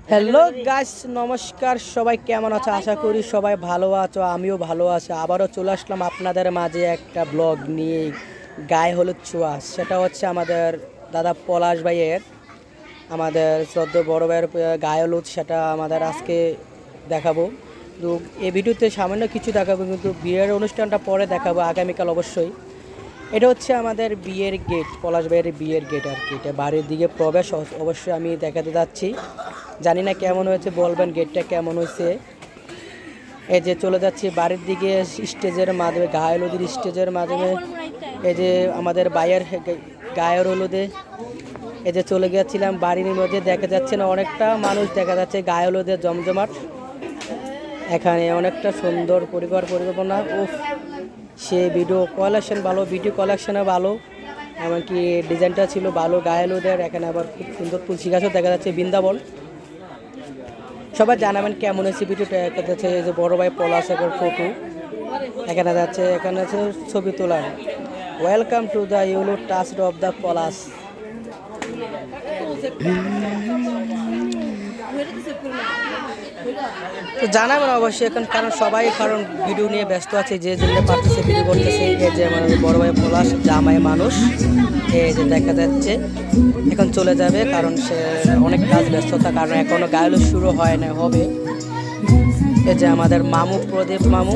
Hello guys, নমস্কার। সবাই কেমন আছো? আশা করি সবাই ভালো আছো, আমিও ভালো আছি। আবারও চলে আসলাম আপনাদের মাঝে একটা ব্লগ নিয়ে। গায়ে হলুদ ছোঁয়া, সেটা হচ্ছে আমাদের দাদা পলাশ ভাইয়ের, আমাদের শ্রদ্ধ বড় ভাইয়ের গায়ে হলুদ, সেটা আমাদের আজকে দেখাবো। তো এই ভিডিওতে সামান্য কিছু দেখাবো, কিন্তু বিয়ের অনুষ্ঠানটা পরে দেখাবো আগামীকাল অবশ্যই। এটা হচ্ছে আমাদের বিয়ের গেট, পলাশ ভাইয়ের বিয়ের গেট আর কি। এটা বাড়ির দিকে প্রবেশ, অবশ্যই আমি দেখাতে যাচ্ছি। জানি না কেমন হয়েছে, বলবেন গেটটা কেমন হয়েছে। এই যে চলে যাচ্ছি বাড়ির দিকে, স্টেজের মাধ্যমে, গায়ে হলুদের স্টেজের মাধ্যমে। এই যে আমাদের বাইয়ের গায়ের হলুদে এই যে চলে গিয়েছিলাম বাড়ির মধ্যে। দেখা যাচ্ছে না, অনেকটা মানুষ দেখা যাচ্ছে, গায়ে হলুদের জমজমাট। এখানে অনেকটা সুন্দর পরিকল্পনা। উফ, সে ভিডিও কালেকশন ভালো, ভিডিও কালেকশনও ভালো, এমনকি ডিজাইনটা ছিল ভালো গায়ে হলুদের। এখানে আবার খুব সুন্দর তুলসী গাছও দেখা যাচ্ছে, বৃন্দাবন। সবাই জানাবেন কেমন হয়েছে ভিডিওটা। একটা যাচ্ছে এই যে বড় ভাই পলাশের ফটো এখানে যাচ্ছে, এখানে আছে ছবি তোলার। Welcome to the yellow touch of the palash. তো জানাবেন অবশ্যই এখন, কারণ ভিডিও নিয়ে ব্যস্ত আছে, যে জন্য পারতেছে ভিডিও করতেছে। এই যে আমাদের বড় ভাই পলাশ জামাই মানুষ, এই যে দেখা যাচ্ছে এখন চলে যাবে, কারণ সে অনেক কাজ ব্যস্ততা, কারণ এখনো গায়ে হলুদ শুরু হয় না, হবে। এই যে আমাদের মামু, প্রদীপ মামু।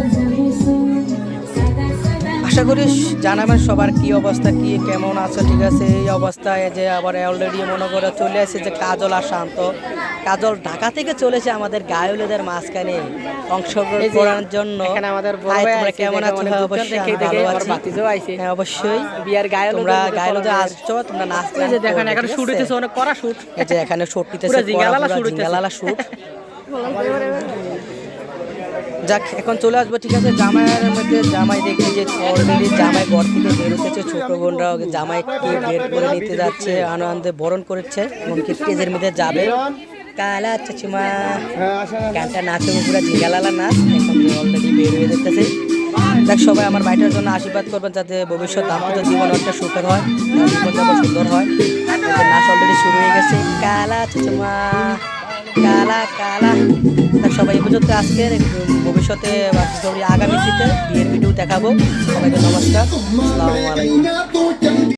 আশা করি জানাবেন সবার কি অবস্থা, কি কেমন আছে। ঠিক আছে, এই অবস্থায় যে আবার অলরেডি মনে করে চলে আসে যে কাজল আর শান্ত। কাজল ঢাকা থেকে চলেছে আমাদের গায়ে হলুদের মাঝখানে অংশগ্রহণ করার জন্য। কেমন আছো? হ্যাঁ, অবশ্যই বিয়ার গায়ে তোমরা গায়ে হলুদে আসছো, তোমরা নাচতে। দেখেন এখানে শুট হইতেছে, অনেক কড়া শুট। এই যে এখানে শুট হইতেছে, জিঙ্গালালা শুট। যাক, এখন চলে আসবো। ঠিক আছে, জামাইয়ের মধ্যে জামাই দেখি যে অলরেডি জামাই ঘর থেকে বের হতেছে, ছোট বোনরা জামাইকে বের করে নিতে যাচ্ছে, আনন্দে বরণ করেছে, এমনকি স্টেজের মধ্যে যাবে। কালা চাচুমা গানটা নাচে, পুরো জিঙ্গালালা নাচ। এখন অলরেডি বের হয়ে যেতেছে। দেখ, সবাই আমার ভাইটার জন্য আশীর্বাদ করবেন, যাতে ভবিষ্যৎ দাম্পত্য জীবন অনেকটা সুখের হয়, জীবনযাপন সুন্দর হয়। নাচ অলরেডি শুরু হয়ে গেছে। কালা চাচুমা কালা কালা। সবাই এ পর্যন্ত আজকের, ভবিষ্যতে আগামী শীতে বিয়ের ভিডিও দেখাবো। সবাইকে নমস্কার, আসসালামু আলাইকুম।